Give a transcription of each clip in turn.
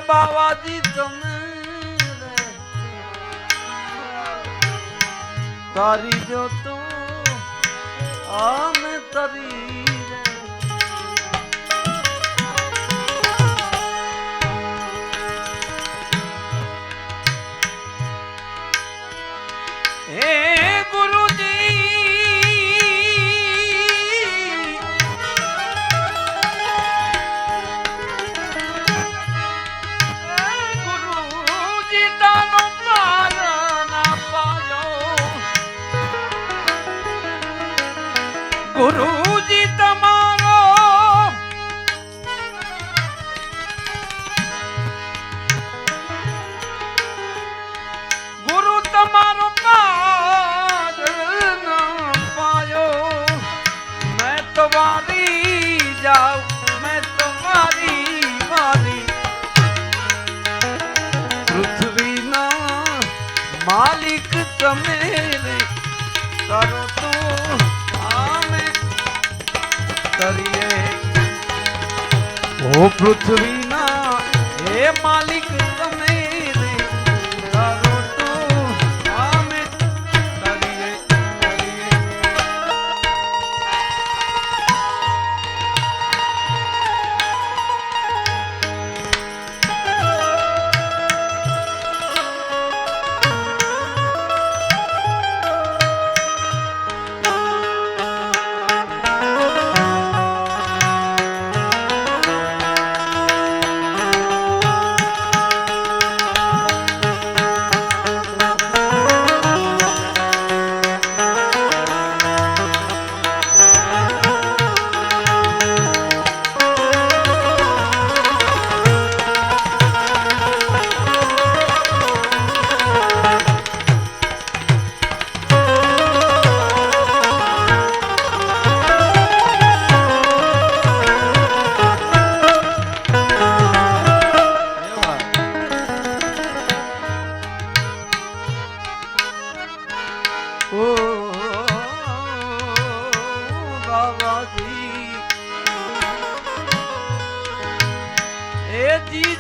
બાવાજી તમે તારી જો તો આમે તરી હે ગુરુજી ગુરુજી તમારો ગુરુ તમારો પાર ન પાયો મેં તો વારી જાઉં મેં તો વારી પૃથ્વીના માલિક તમે રે કરો તો ओ पृथ्वी ना हे मालिक તમે રે કરો તો આમે કરીએ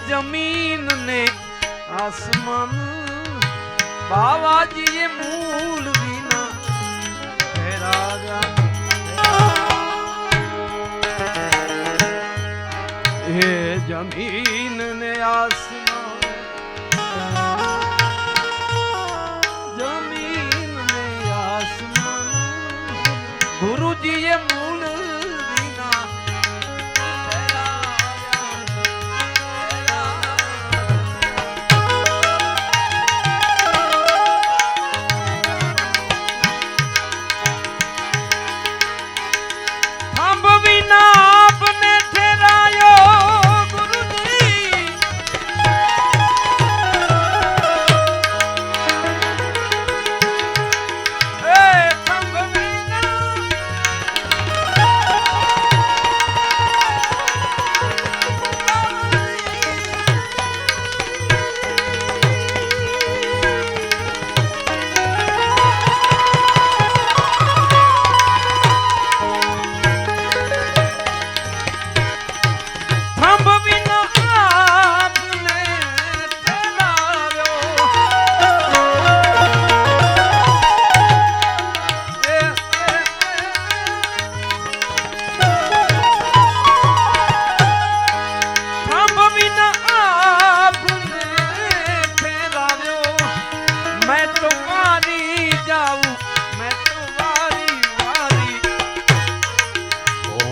जमीन ने आसमान बाबाजी ये मूल बिना ये जमीन ने आसमान जमीन ने आसमान गुरुजी ये मूल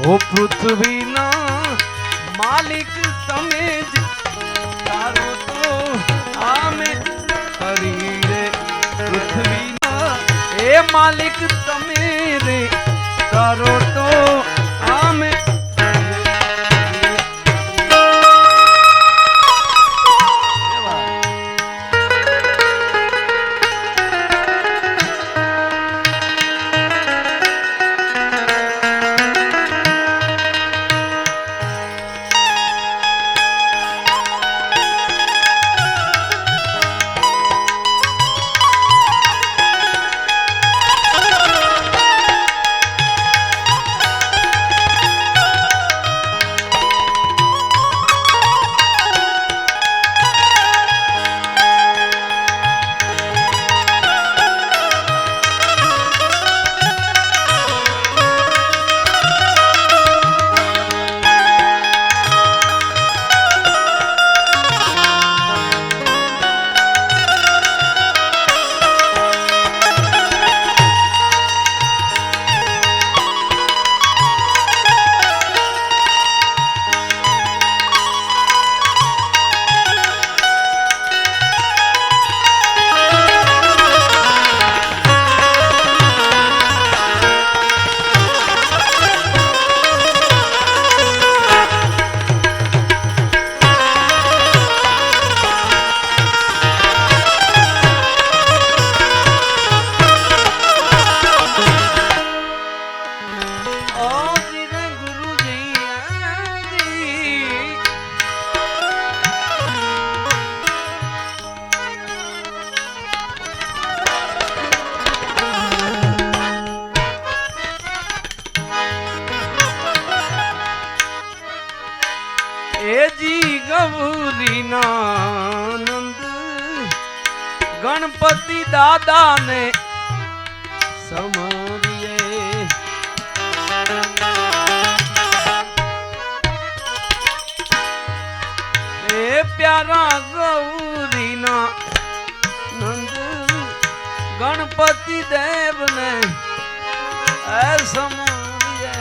ओ पृथ्वी ना मालिक तमे ज तारो तो आमे करी रे पृथ्वी ना ए मालिक तमे रे तारो तो आमे ए जी गौरी नंद गणपति दादा ने समरिए ए प्यारा गौरी नंद गणपति देव ने समरिए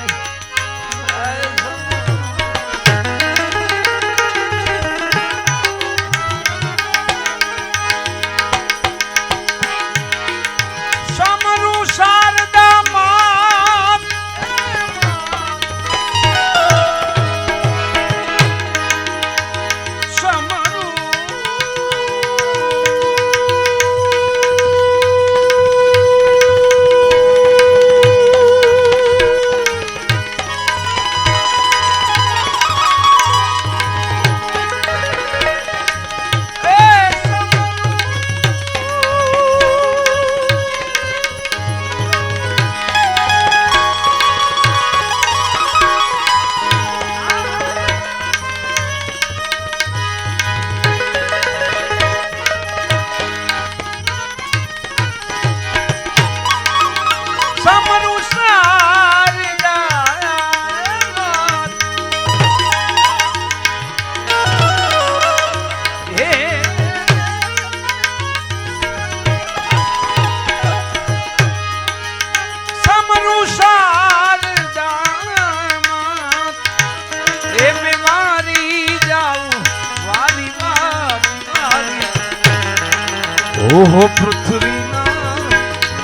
ओहो पृथ्वी ना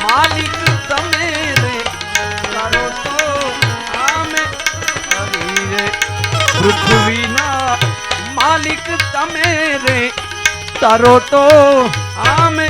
मालिक तमे रे करो तो आमे करी रे पृथ्वी ना मालिक तमे रे करो तो आमे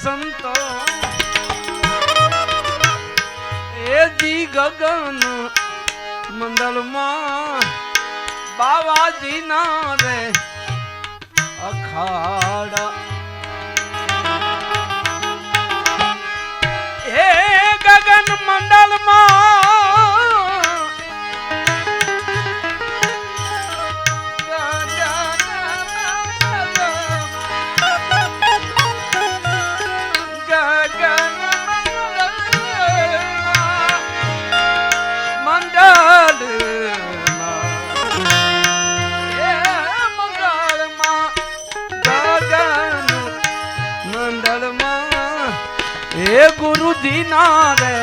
संतो ए जी गगन मंडल मां बाबाजी ना रे अखाड़ा ए गगन मंडल मां हे गुरु जी ना रे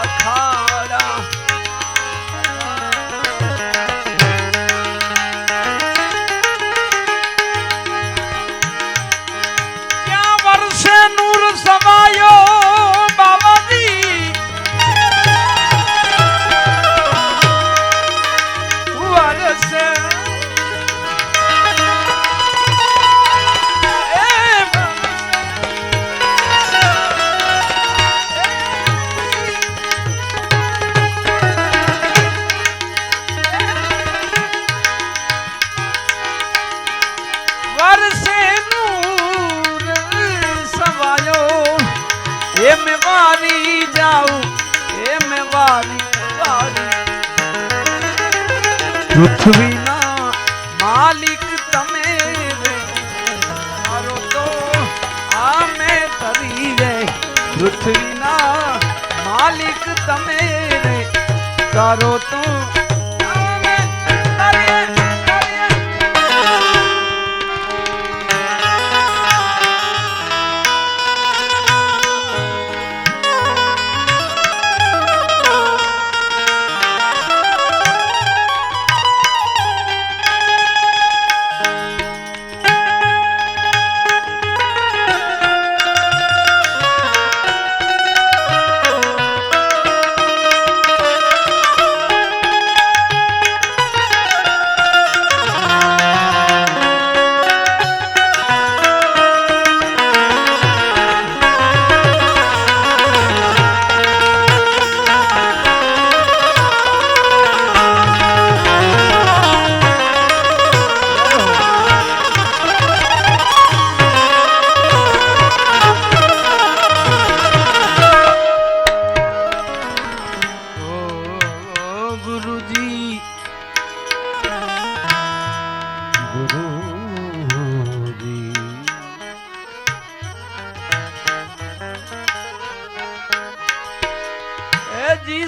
अखाड़ा क्या वर्षे नूर समायो बाबा जी वर्षे પૃથ્વીના માલિક તમે રે તારો તો આમે તરી રે પૃથ્વીના માલિક તમે રે તારો તો આમે તરી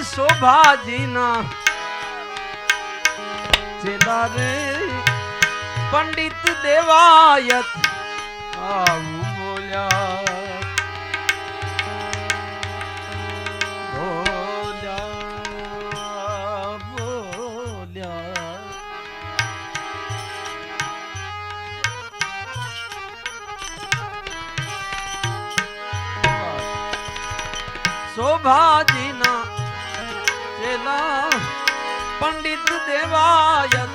શોભાજીના ચેલા રે પંડિત દેવાયત આવું બોલ્યા બોલ્યા બોલ્યા શોભાજીના पंडित देवायत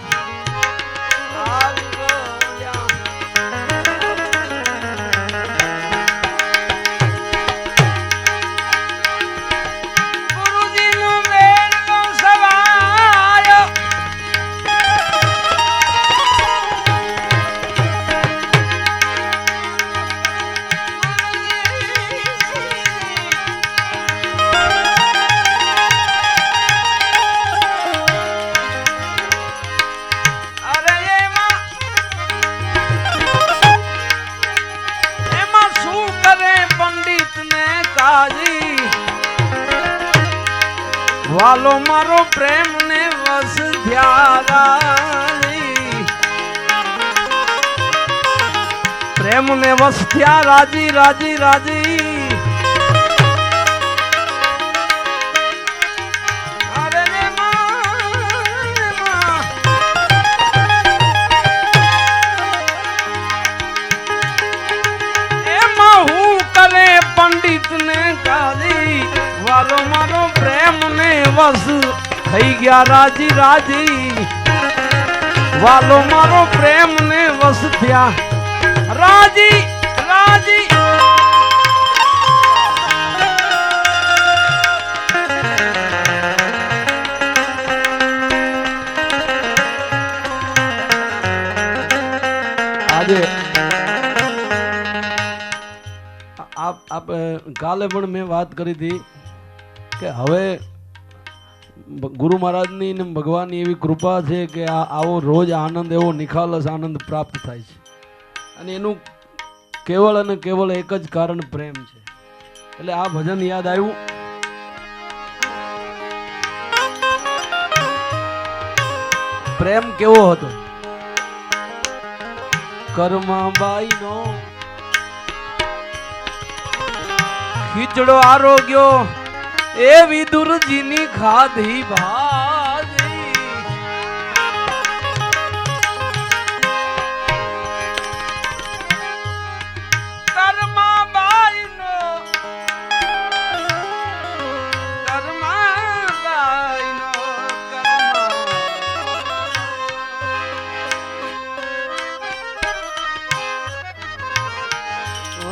गुरुजी नो मेल नो सवायो वालो मारो प्रेम ने वस राजी प्रेम ने वस थया राजी राजी राजी अरे रे मां हूँ करे पंडित ने काजी वालो मारो प्रेम ने वस थई गया राजी राजी वालो मारो प्रेम ने वस थया राजी राजी आज आप काले पण मैं बात करी थी કે હવે ગુરુ મહારાજની ને ભગવાનની એવી કૃપા છે કે આવો રોજ આનંદ એવો નિખાલસ આનંદ પ્રાપ્ત થાય છે અને એનું કેવળ અને કેવળ એક જ કારણ પ્રેમ છે એટલે આ ભજન યાદ આવ્યું પ્રેમ કેવો હતો કર્માબાઈનો ખીચડો આરોગ્યો ए विदुर जीनी खाधी भाजी कर्मा बाई नो कर्मा बाई नो कर्मा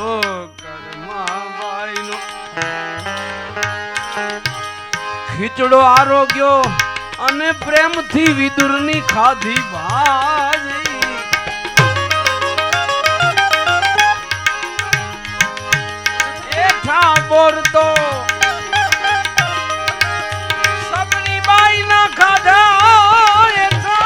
ओ कर्मा बाई नो खीचड़ो आरोग्यो अने प्रेम थी विदुरनी खाधी भाजी एठा बोर तो सबनी बाई ना खाधा एठा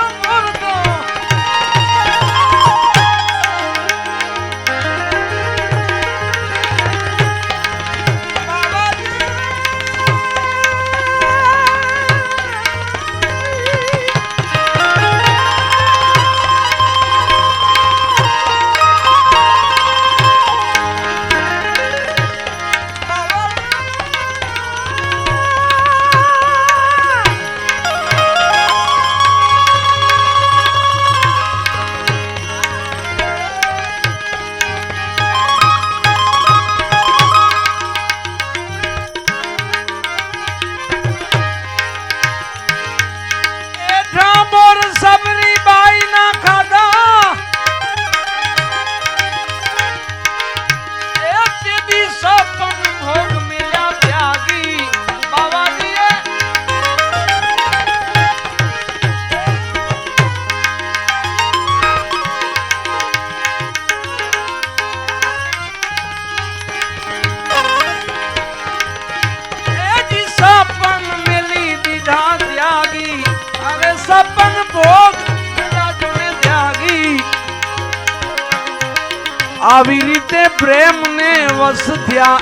આવી રીતે પ્રેમ ને વસ થયા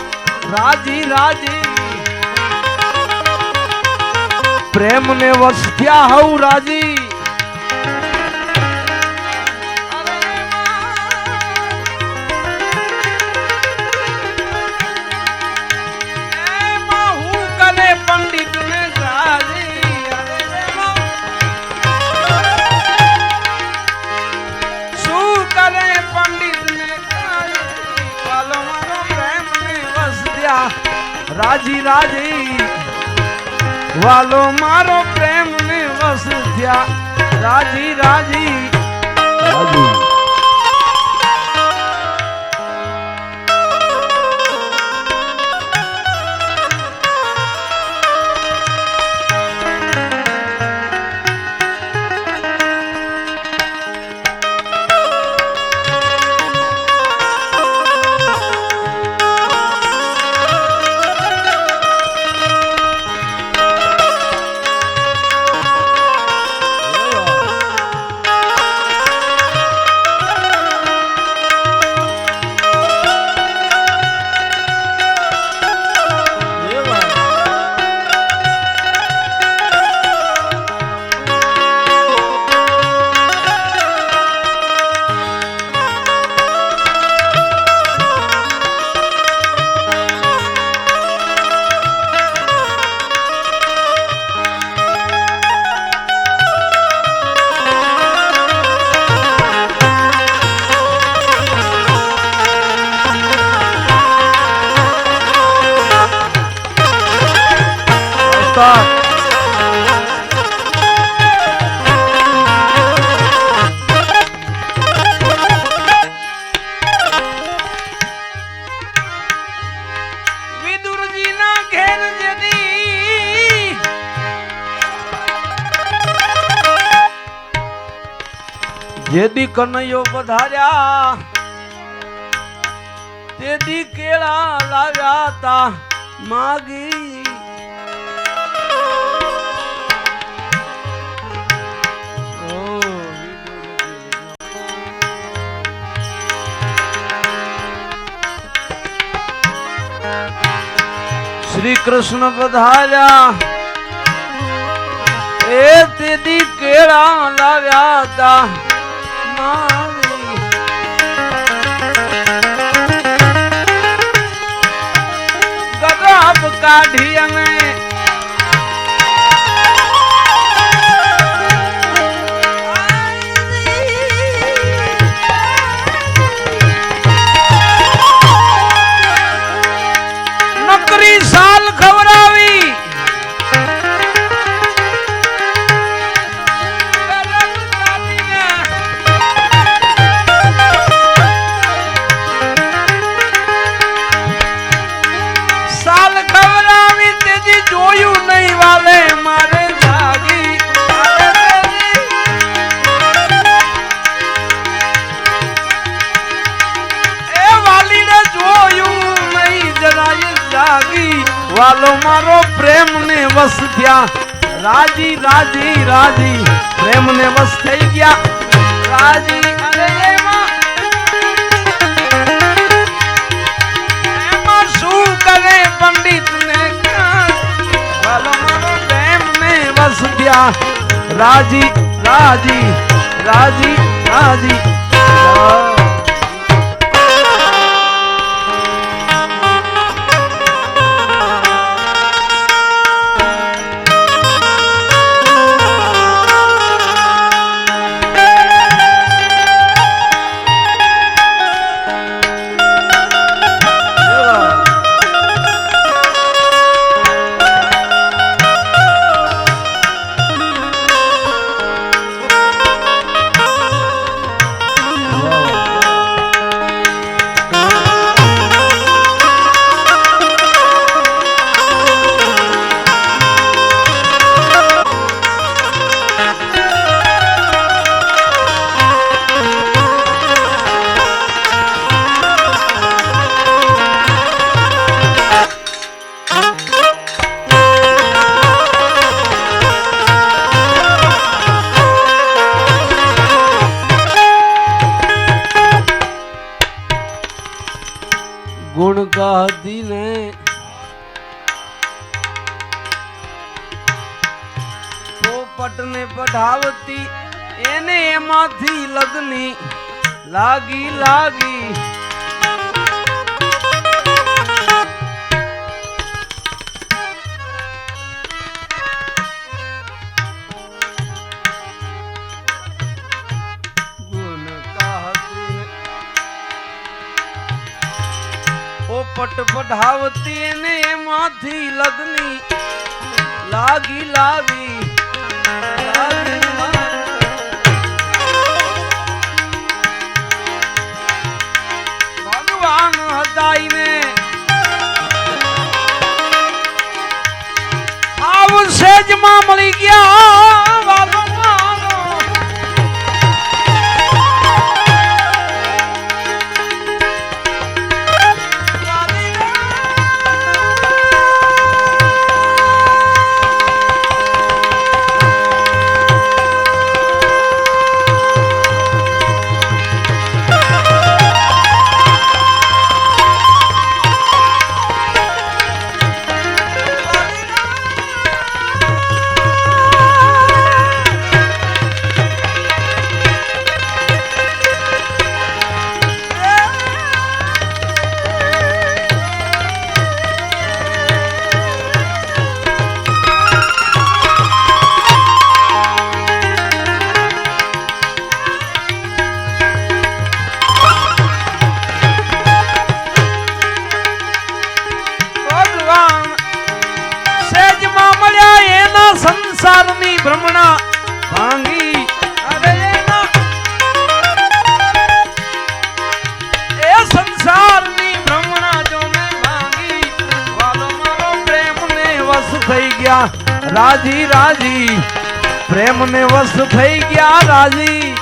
રાજી રાજી પ્રેમ ને વસ થયા હઉ રાજી पंडित ने शू करे पंडित ने वालो मारो प्रेम ने वस दिया राजी राजी वालो मारो प्रेम ने वस दिया राजी राजी राजी જેદી કનૈયો પધાર્યા તેદી કેળા લાવ્યા તા માગી શ્રી કૃષ્ણ પધાર્યા એ તેદી કેળા લાવ્યા તા ગરાબ કાઢી અને નકરી સાલ ખવડાવી જોયું નહીં વાલે મારે જાગી એ વાલીને જોયું નહીં જરાય જાગી વાલો મારો પ્રેમ ને વસ થયા રાજી રાજી રાજી પ્રેમ ને વસ થઈ ગયા રાજી અરે એમાં શું કરે પંડિત ને वस दिया राजी राजी राजी राजी પટને પઢાવતી એને એમાંથી લગની લાગી લાગી પટ પઢાવતી ને એમાંથી લગની લાગી લાગી ભગવાન હતા ને આવ સેજમાં મળી ગયા વાલો મારો સંસારની ભ્રમણા ભાંગી એ સંસારની ભ્રમણા જો મેં ભાંગી વાલો મારો પ્રેમ ને વશ થઈ ગયા રાજી રાજી પ્રેમ ને વશ થઈ ગયા રાજી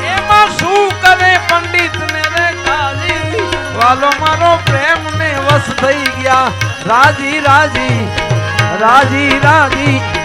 એમાં શું કરે પંડિત ને રે કાજી વાલો મારો પ્રેમ ને વશ થઈ ગયા રાજી રાજી રાજી રાજી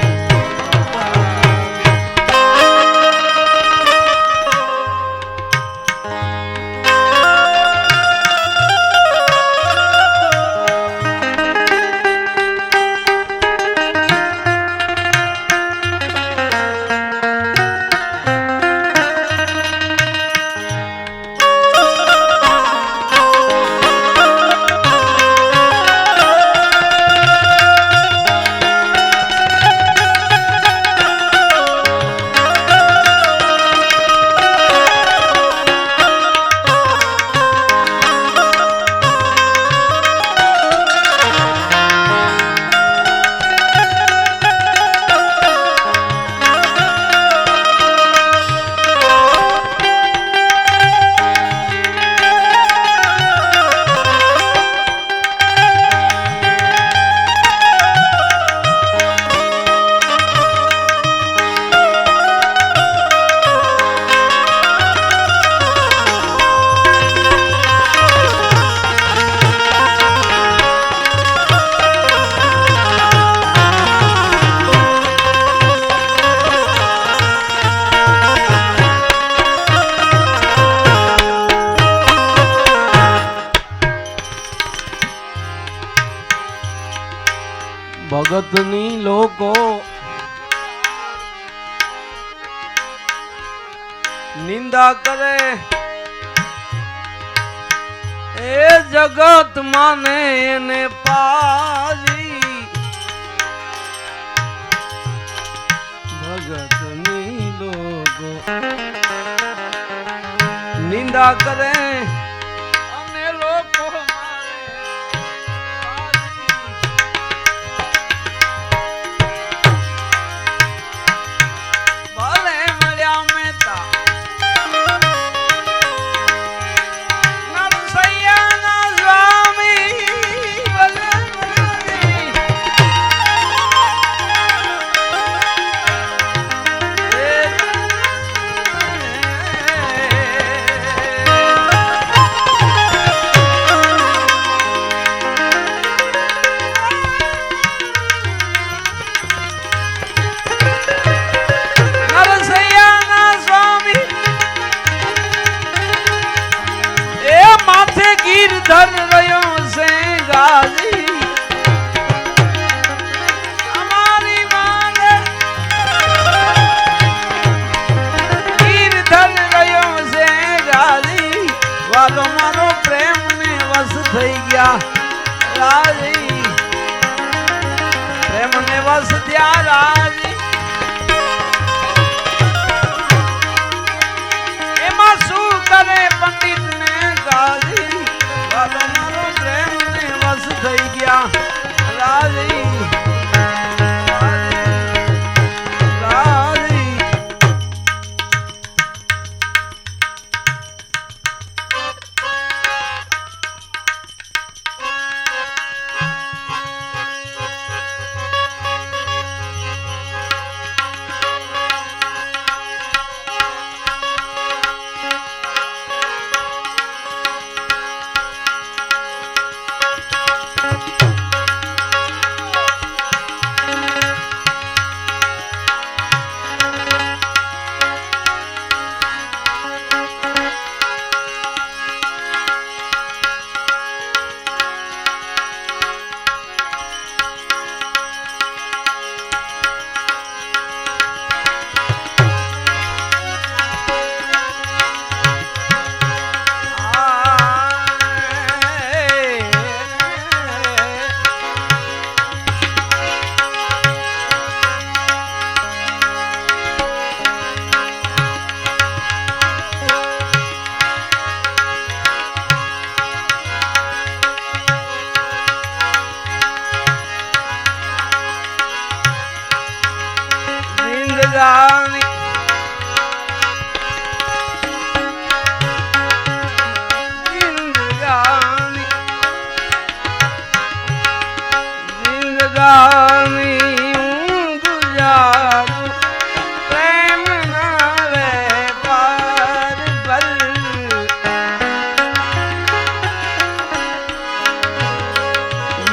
ભગતની લોકો નિંદા કરે એ જગત માને એને પાજી ભગતની લોકો નિંદા કરે અને લોકો ધર રહ્યો છે ગાજી અમારી થઈ ગયા રાજી પ્રેમ ને વસ થયા રાજી એમાં શું કરે પંડિત ને ગાજી વાલો મારો પ્રેમ ને વસ થઈ ગયા રાજી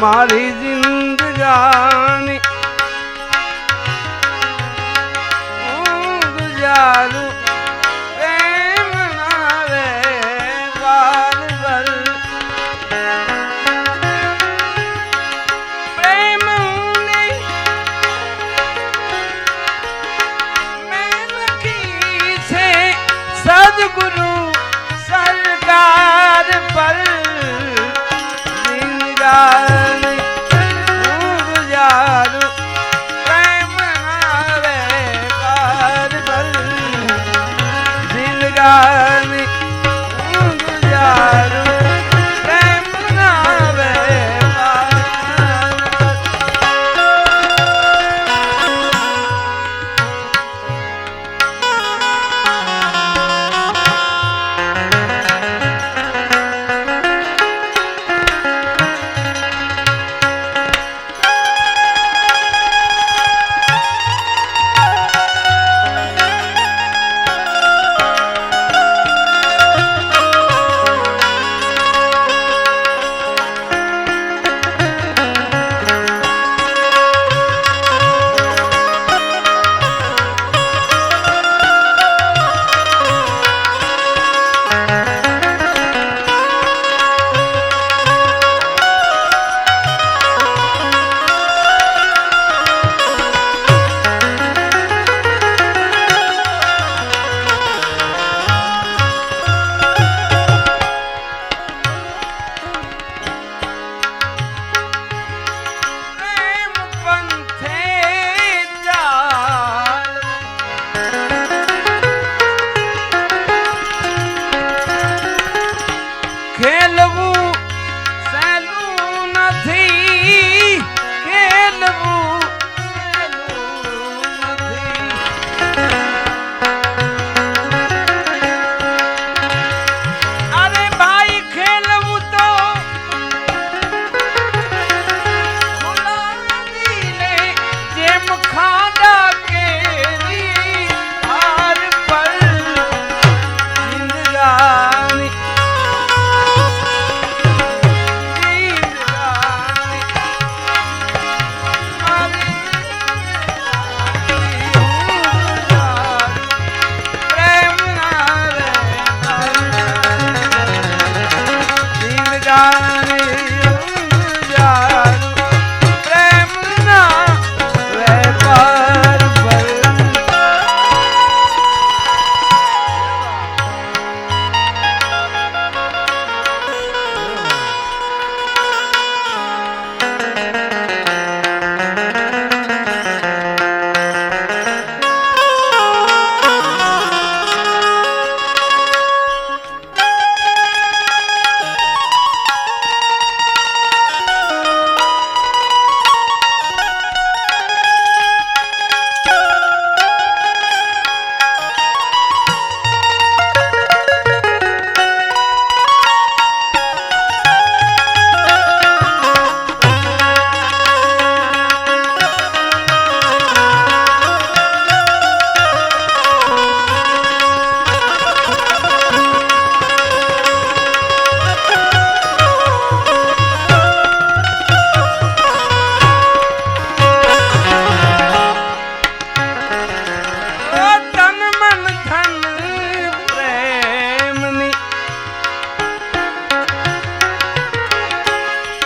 મારી જિંદગાની ગુજારું પ્રેમ નાવે બાર બર પ્રેમ ને મેં લખી છે સદગુરુ સરકાર પર જિંદગાની ગુજારું પ્રેમ નાવે બાર બર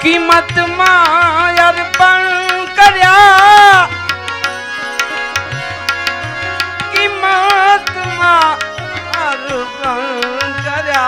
कीमत मां अर्पण करया कीमत मां अर्पण करया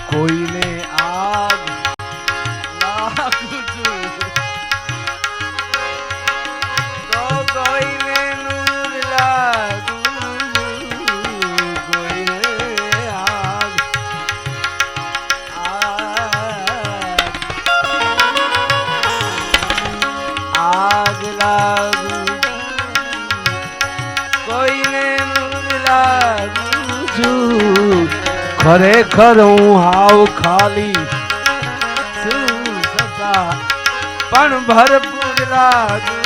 કોઈને આગ લાગુ છું તો કોઈને નૂર લાગુ કોઈને આગ આગ લાગુ કોઈને નૂર લાગુ છું ખરેખર હું હાવ ખાલી છું છતાં પણ ભરપૂર લાગુ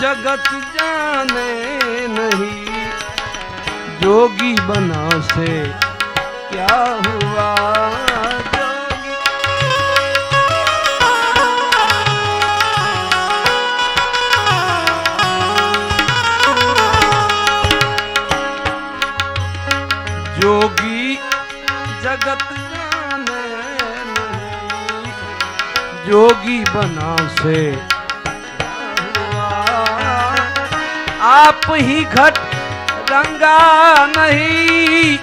जगत जाने नहीं, जोगी बना से क्या हुआ। जोगी जगत जाने नहीं, जोगी बना से आप ही घट रंगा नहीं,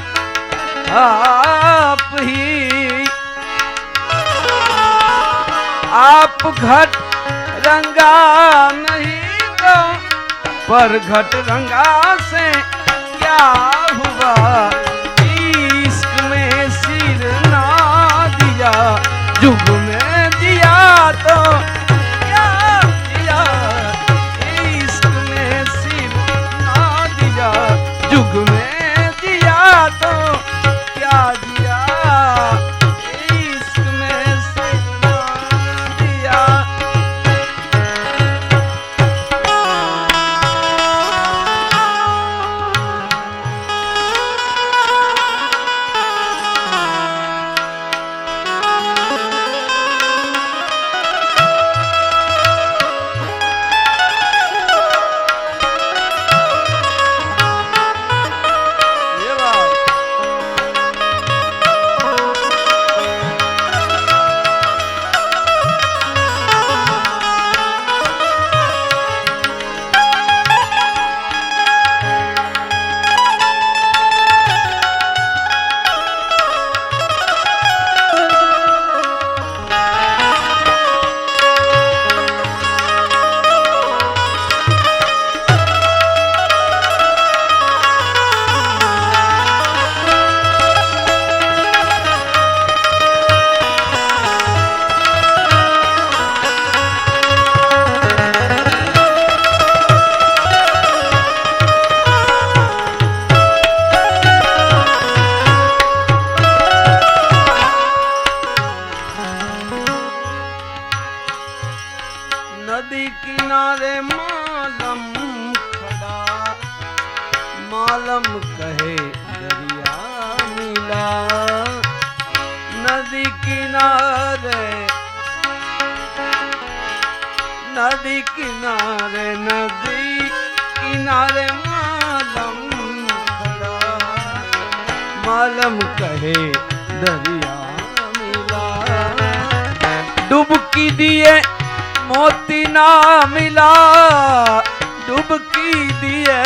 आप घट रंगा नहीं तो पर घट रंगा से क्या हुआ, इश्क में सिर ना दिया, जुग में दिया तो क्या दिया, इश्क में सिर ना दिया, जुग में दिया तो क्या दिया, इश्क में सिर ना दिया। नदी किनारे मालम खड़ा, मालम कहे दरिया मिला, नदी किनारे, नदी किनारे, नदी किनारे मालम खड़ा, मालम कहे दरिया मिला, डुबकी दिए मोती ना मिला, डुबकी दिए,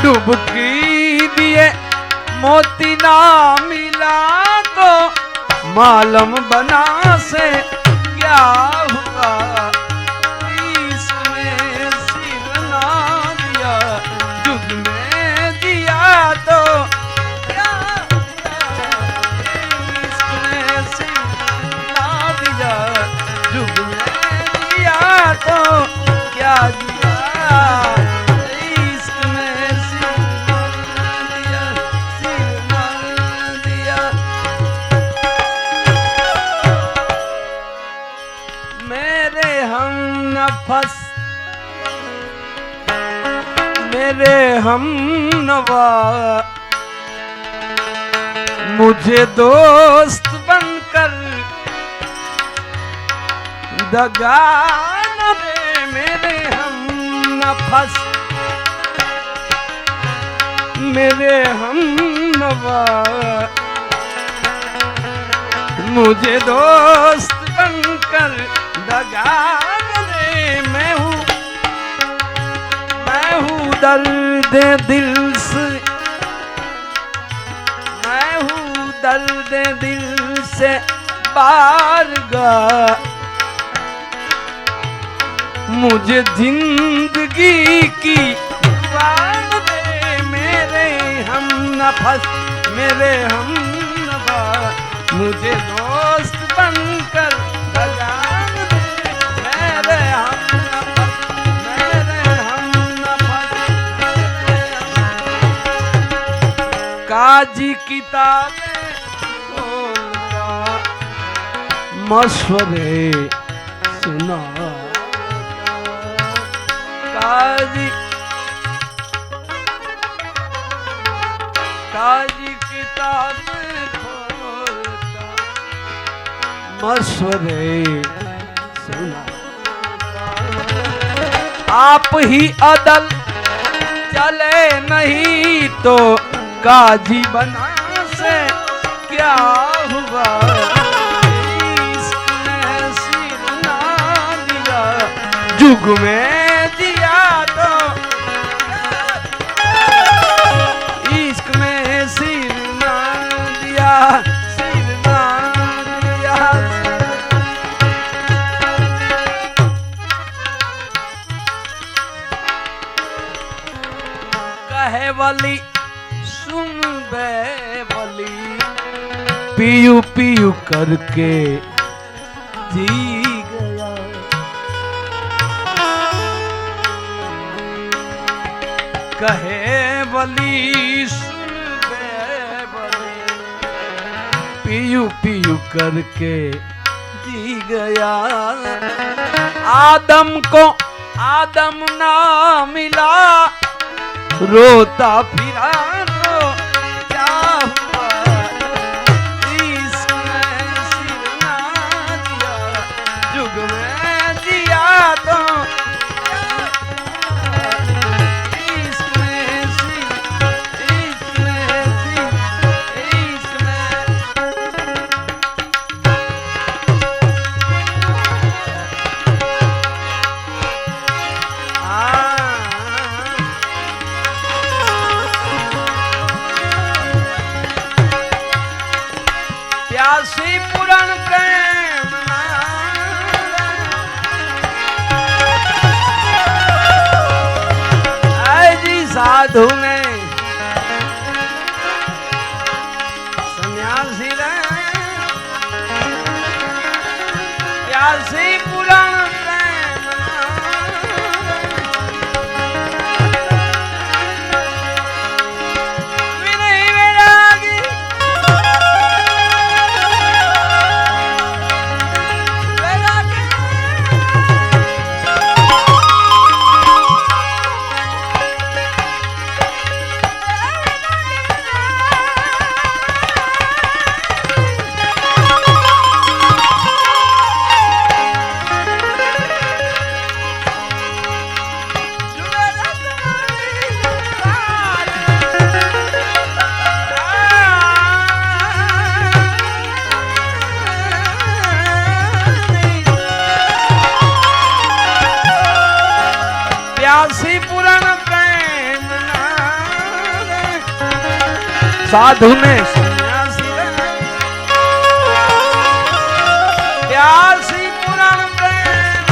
डुबकी दिए मोती ना मिला तो मालम बना से क्या हुआ, इसमें सिर ना दिया, जुग में दिया तो क्या हुआ, इसमें सिर ना दिया, जुग में दिया तो क्या दिया, इश्क में सिर ना दिया, सिर ना दिया। मेरे हम नफस, मेरे हम नवा, मुझे दोस्त बनकर दगा न दे, मेरे हम नफस, मेरे हम नवा, मुझे दोस्त बनकर दगा न दे, मैं हूँ दर्द दिल से, मैं हूँ दर्द दिल से बारगाह, मुझे जिंदगी की बात दे, मेरे हम नफस, मेरे हम नफा, मुझे दोस्त बनकर लगान दे, मेरे हम नफस, मेरे हम नफस, काजी किताबें खोलता मशवरे सुना, काजी किताबें खोलता मशवरे सुना, आप ही अदल चले नहीं तो काजी बना से क्या हुआ, इसने सिर ना दिया, जुग में दिया तो इश्क में सिर ना दिया, सिर ना दिया, सिर पीयू पीयू करके जी गया। कहे बली सुन बे बली, पीयू पीयू करके जी गया। आदम को आदम ना मिला, रोता फिरा तो क्या हुआ, इसने सिर ना दिया, जुग में दिया तो प्यासी पुराण प्रेम जी साधु ने सन्यासी रे प्यासी पुराण प्रेम विनय वैरागी प्यासी पुराण प्रेम साधु ने सन्यासी प्यासी पुराण प्रेम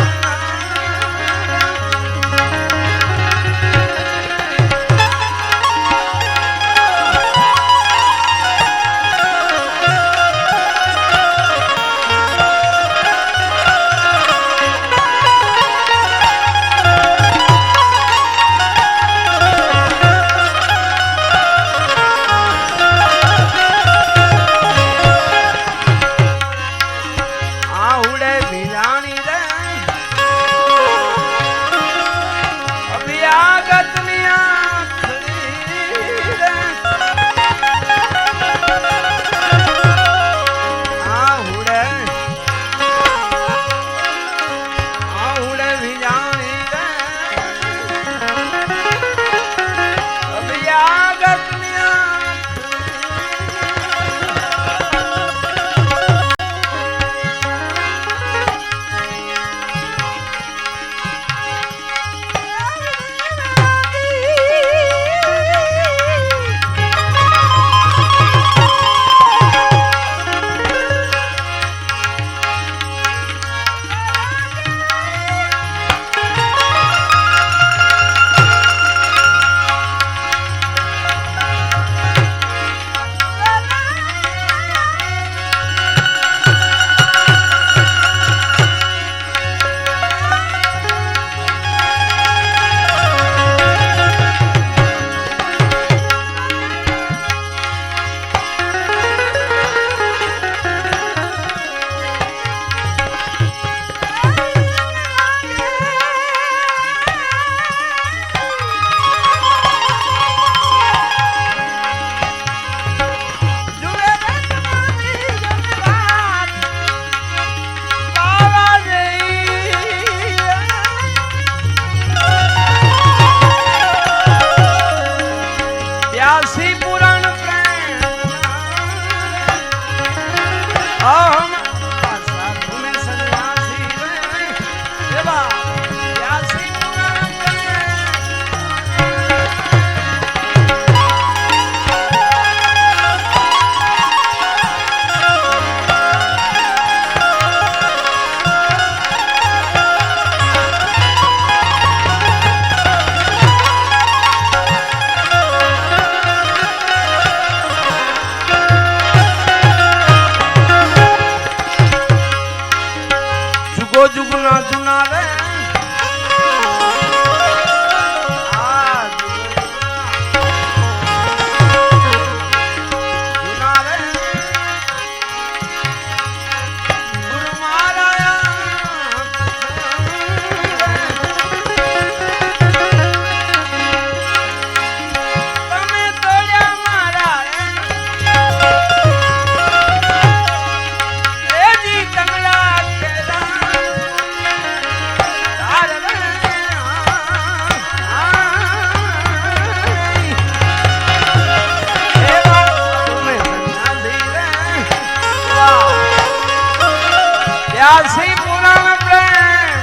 प्यासी पुराण प्रेम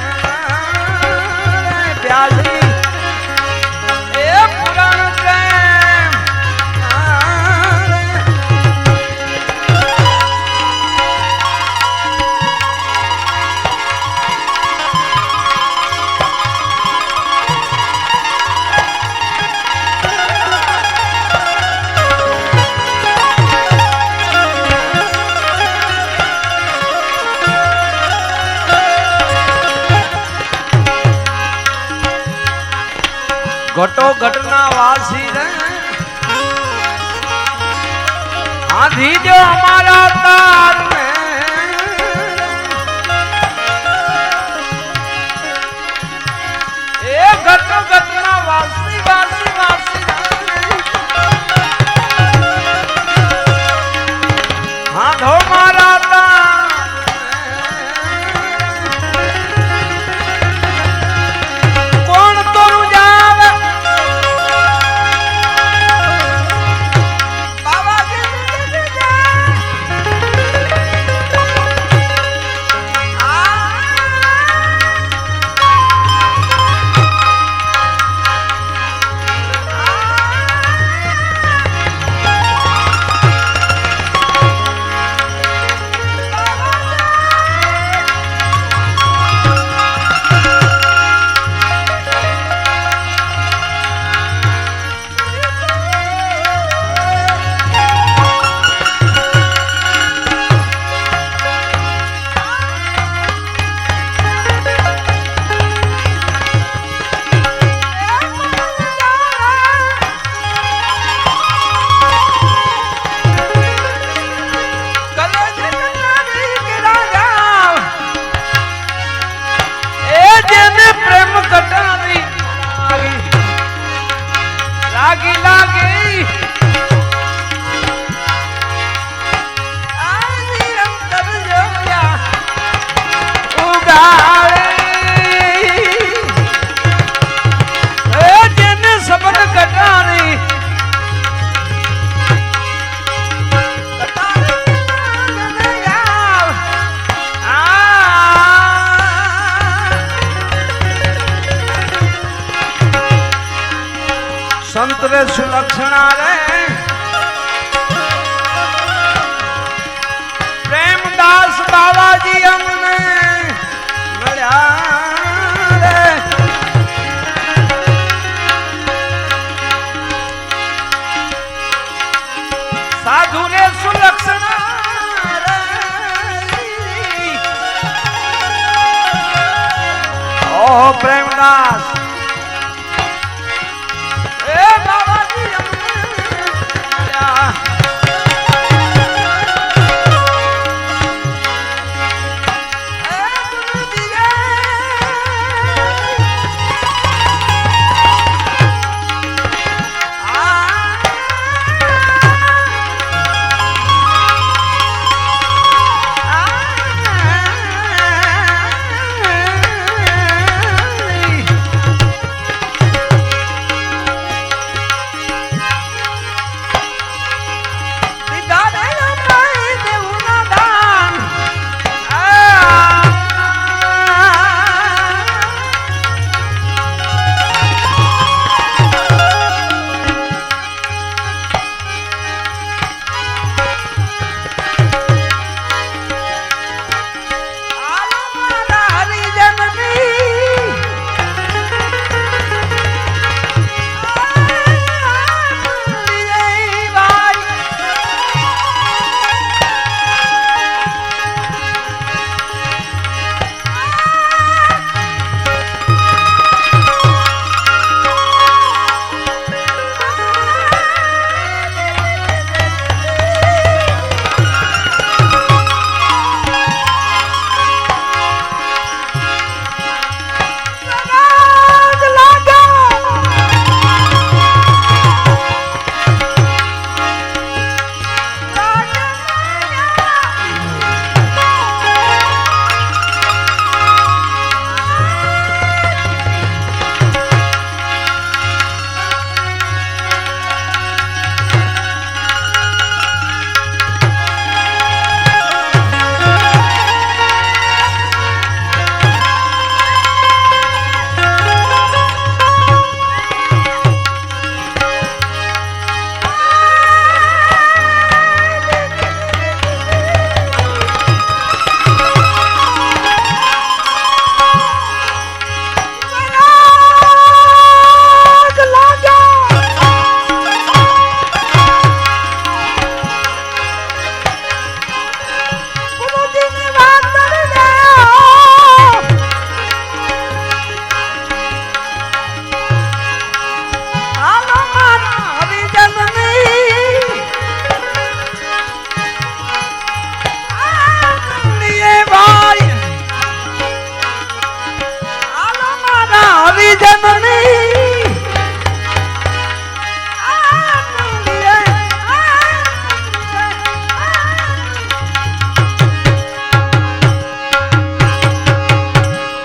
प्यासी ए पुराण प्रेम घटो घटना वासी रे आधी जो हमारा तार में ए घटो घटना वासी वासी वासी हाँ धो मारा तार कौन तोरू जावे लागी लागी आजी अंतर जोया उगाए ए जिन सबक कटारी संतरे सुलक्षणा रे प्रेमदास बाबा जी हमने मल्या रे साधु ने सुलक्षणा रे ओ प्रेमदास